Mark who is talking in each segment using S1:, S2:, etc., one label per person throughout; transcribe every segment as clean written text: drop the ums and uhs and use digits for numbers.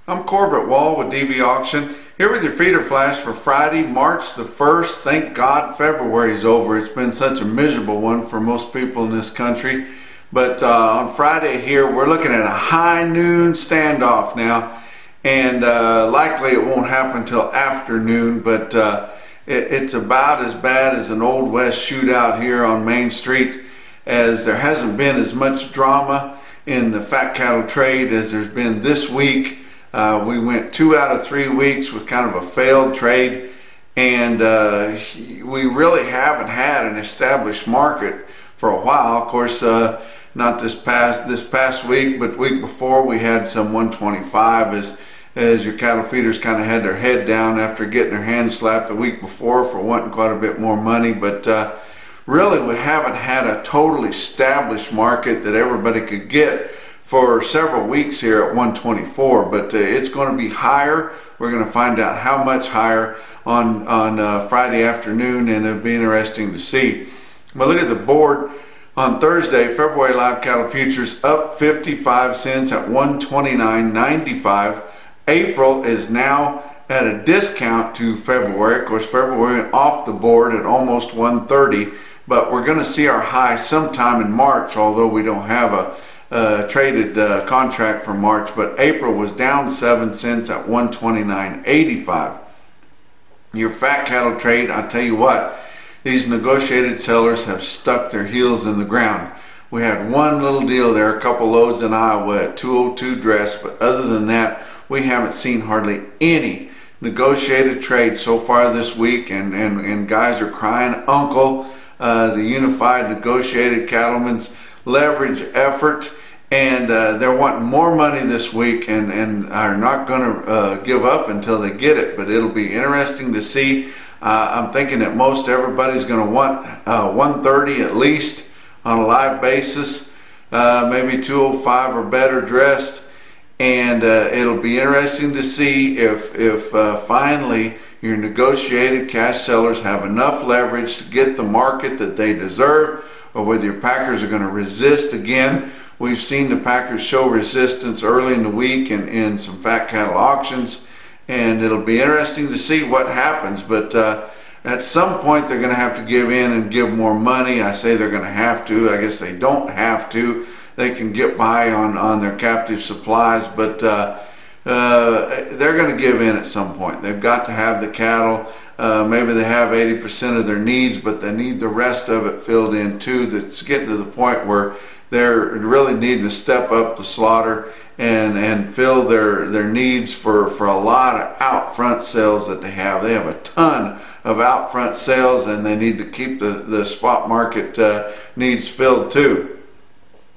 S1: I'm Corbett Wall with DV Auction, here with your feeder flash for Friday, March the 1st. Thank God February's over. It's been such a miserable one for most people in this country. But on Friday here, we're looking at a high noon standoff now. And likely it won't happen till afternoon, but it's about as bad as an Old West shootout here on Main Street, as there hasn't been as much drama in the fat cattle trade as there's been this week. We went 2 out of 3 weeks with kind of a failed trade, and we really haven't had an established market for a while. Of course, not this past week, but week before we had some 125 as your cattle feeders kind of had their head down after getting their hand slapped the week before for wanting quite a bit more money. But really, we haven't had a totally established market that everybody could get for several weeks here at 124, but it's going to be higher. We're going to find out how much higher on Friday afternoon, and it'll be interesting to see. But look at the board on Thursday. February live cattle futures up 55 cents at 129.95. April is now at a discount to February. Of course, February went off the board at almost 130, but we're going to see our high sometime in March, although we don't have a traded contract for March. But April was down 7 cents at 129.85. Your fat cattle trade, I tell you what, these negotiated sellers have stuck their heels in the ground. We had one little deal there, a couple loads in Iowa at 202 dress, but other than that, we haven't seen hardly any negotiated trade so far this week, and guys are crying uncle. The Unified Negotiated Cattlemen's leverage effort, and they're wanting more money this week, and are not going to give up until they get it. But it'll be interesting to see. I'm thinking that most everybody's going to want 130 at least on a live basis, maybe 205 or better dressed, and it'll be interesting to see if finally your negotiated cash sellers have enough leverage to get the market that they deserve, or whether your packers are going to resist again. We've seen the packers show resistance early in the week in some fat cattle auctions, and it'll be interesting to see what happens. But at some point they're going to have to give in and give more money. I say they're going to have to. I guess they don't have to. They can get by on their captive supplies, but they're going to give in at some point. They've got to have the cattle. Maybe they have 80% of their needs, but they need the rest of it filled in too. That's getting to the point where they're really needing to step up the slaughter and fill their needs for a lot of out front sales that they have. They have a ton of out front sales, and they need to keep the spot market needs filled too.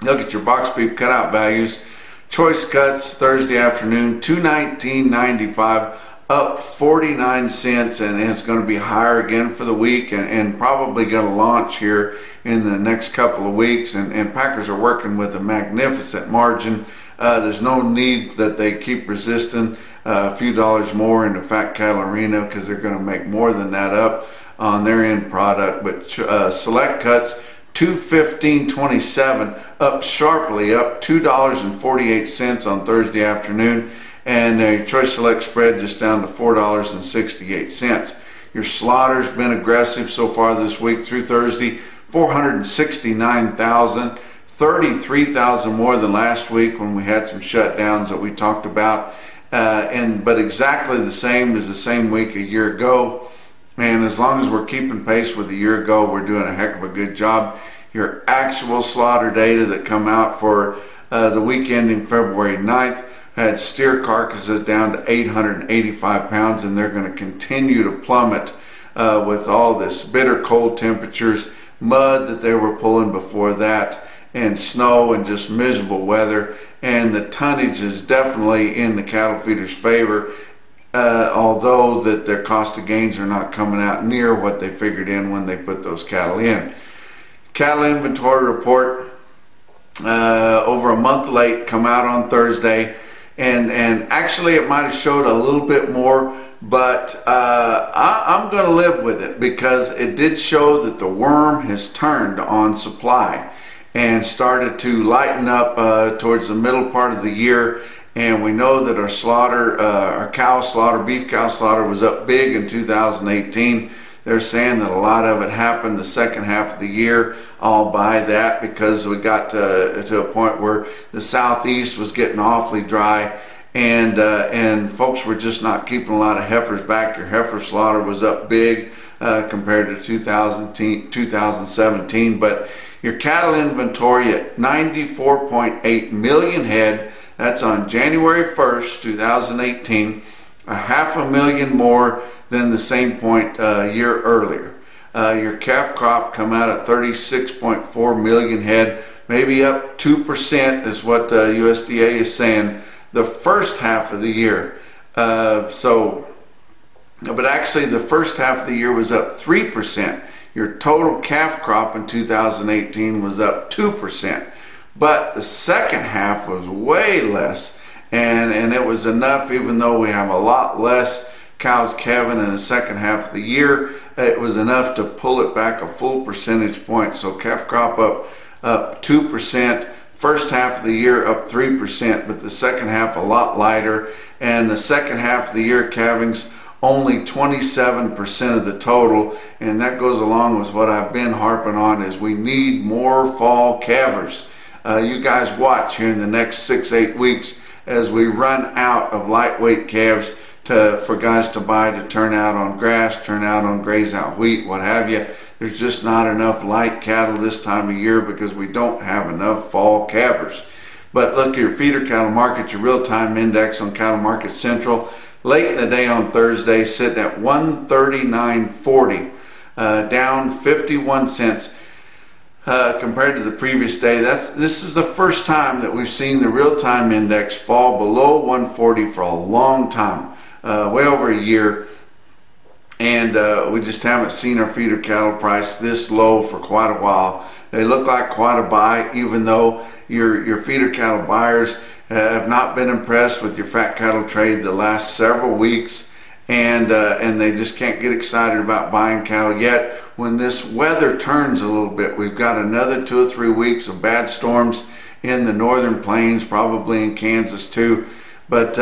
S1: Look at your box beef cutout values. Choice cuts Thursday afternoon, $219.95, up 49 cents, and it's going to be higher again for the week, and probably going to launch here in the next couple of weeks. And packers are working with a magnificent margin. There's no need that they keep resisting a few dollars more in the fat cattle arena, because they're going to make more than that up on their end product. But select cuts, $215.27, up sharply, up $2.48 on Thursday afternoon, and your choice select spread just down to $4.68. Your slaughter's been aggressive so far this week through Thursday, 469,000, 33,000 more than last week when we had some shutdowns that we talked about, but exactly the same as the same week a year ago. And as long as we're keeping pace with a year ago, we're doing a heck of a good job. Your actual slaughter data that come out for the week ending February 9th had steer carcasses down to 885 pounds, and they're going to continue to plummet with all this bitter cold temperatures, mud that they were pulling before that, and snow and just miserable weather. And the tonnage is definitely in the cattle feeders' favor, although that their cost of gains are not coming out near what they figured in when they put those cattle in. Cattle inventory report over a month late, come out on Thursday, and actually it might have showed a little bit more, but I'm going to live with it, because it did show that the worm has turned on supply and started to lighten up towards the middle part of the year, and we know that our slaughter, our cow slaughter, beef cow slaughter was up big in 2018. They're saying that a lot of it happened the second half of the year. I'll buy that because we got to a point where the southeast was getting awfully dry, and folks were just not keeping a lot of heifers back. Your heifer slaughter was up big compared to 2017, but your cattle inventory at 94.8 million head. That's on January 1st, 2018, 500,000 more than the same point a year earlier. Your calf crop come out at 36.4 million head, maybe up 2% is what USDA is saying the first half of the year. But actually the first half of the year was up 3%. Your total calf crop in 2018 was up 2%. But the second half was way less, and it was enough, even though we have a lot less cows calving in the second half of the year, it was enough to pull it back a full percentage point. So calf crop up 2%, first half of the year up 3%, but the second half a lot lighter, and the second half of the year calvings only 27% of the total, and that goes along with what I've been harping on, is we need more fall calvers. You guys watch here in the next 6-8 weeks as we run out of lightweight calves for guys to buy to turn out on grass, turn out on graze out wheat, what have you. There's just not enough light cattle this time of year because we don't have enough fall calvers. But look at your feeder cattle market, your real-time index on Cattle Market Central, late in the day on Thursday, sitting at 139.40, down 51 cents. Compared to the previous day. This is the first time that we've seen the real-time index fall below 140 for a long time, way over a year, and we just haven't seen our feeder cattle price this low for quite a while. They look like quite a buy, even though your feeder cattle buyers have not been impressed with your fat cattle trade the last several weeks, and they just can't get excited about buying cattle yet. When this weather turns a little bit, we've got another 2 or 3 weeks of bad storms in the northern plains, probably in Kansas too. But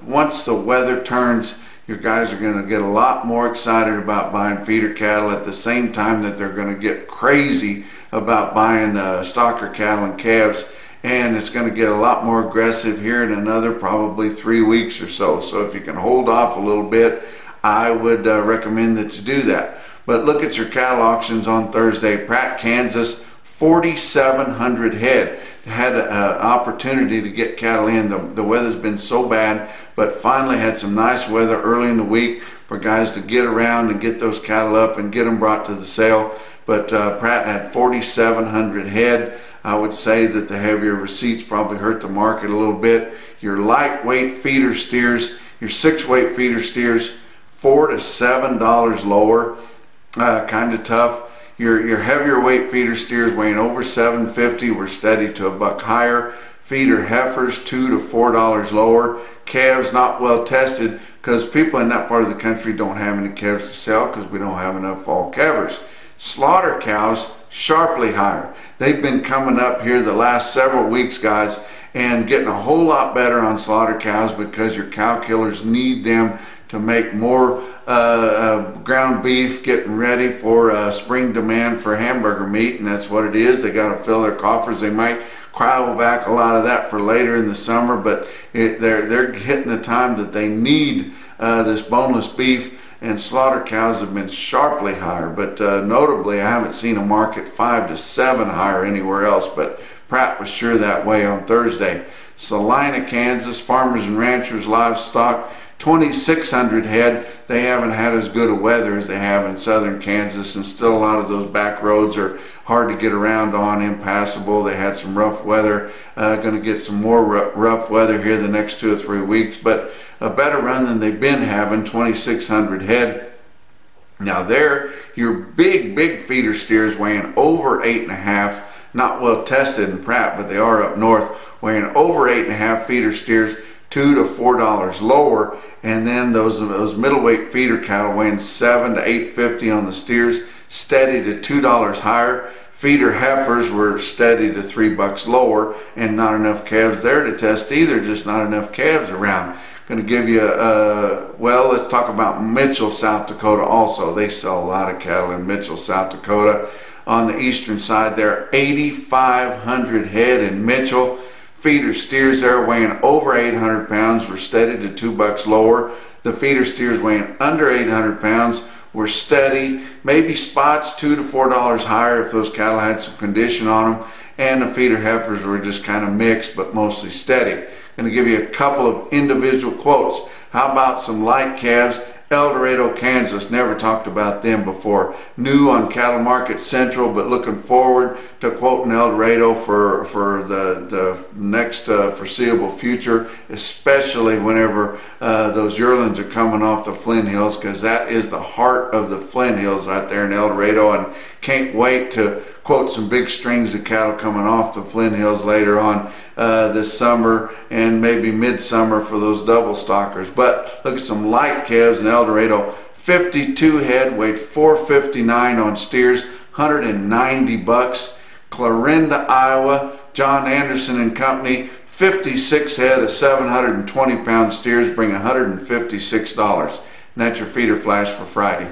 S1: once the weather turns, your guys are going to get a lot more excited about buying feeder cattle at the same time that they're going to get crazy about buying stocker cattle and calves. And it's going to get a lot more aggressive here in another probably 3 weeks or so. So if you can hold off a little bit, I would recommend that you do that. But look at your cattle auctions on Thursday. Pratt, Kansas, 4,700 head. Had an opportunity to get cattle in. The weather's been so bad, but finally had some nice weather early in the week for guys to get around and get those cattle up and get them brought to the sale. But Pratt had 4,700 head. I would say that the heavier receipts probably hurt the market a little bit. Your lightweight feeder steers, your 6-weight feeder steers, $4 to $7 lower, kind of tough. Your heavier weight feeder steers weighing over 750 were steady to $1 higher. Feeder heifers $2 to $4 lower. Calves not well tested because people in that part of the country don't have any calves to sell because we don't have enough fall calvers. Slaughter cows sharply higher. They've been coming up here the last several weeks, guys, and getting a whole lot better on slaughter cows because your cow killers need them to make more ground beef, getting ready for spring demand for hamburger meat, and that's what it is. They got to fill their coffers. They might cryo back a lot of that for later in the summer, but they're hitting the time that they need this boneless beef. And slaughter cows have been sharply higher, but notably I haven't seen a market 5 to 7 higher anywhere else, but Pratt was sure that way on Thursday. Salina, Kansas, farmers and ranchers livestock, 2,600 head. They haven't had as good a weather as they have in southern Kansas, and still a lot of those back roads are hard to get around on, impassable. They had some rough weather, going to get some more rough weather here the next 2 or 3 weeks, but a better run than they've been having, 2,600 head. Now there, your big feeder steers weighing over 8.5, not well tested in Pratt, but they are up north, weighing over 8.5 feeder steers, $2 to $4 lower, and then those middleweight feeder cattle weighing 7 to 850 on the steers, steady to $2 higher. Feeder heifers were steady to $3 lower, and not enough calves there to test either, just not enough calves around. Going to give you, well, let's talk about Mitchell, South Dakota also. They sell a lot of cattle in Mitchell, South Dakota. On the eastern side there, 8,500 head in Mitchell. Feeder steers there weighing over 800 pounds were steady to $2 lower. The feeder steers weighing under 800 pounds were steady, maybe spots $2 to $4 higher if those cattle had some condition on them. And the feeder heifers were just kind of mixed, but mostly steady. Going to give you a couple of individual quotes. How about some light calves? El Dorado, Kansas. Never talked about them before. New on Cattle Market Central, but looking forward to quoting El Dorado for the next foreseeable future, especially whenever those yearlings are coming off the Flint Hills, because that is the heart of the Flint Hills right there in El Dorado, and can't wait to quote some big strings of cattle coming off the Flint Hills later on this summer and maybe midsummer for those double stockers. But look at some light calves in El Dorado. 52 head, weighed 459 on steers, $190. Clarinda, Iowa, John Anderson and Company, 56 head of 720 pound steers, bring $156. And that's your feeder flash for Friday.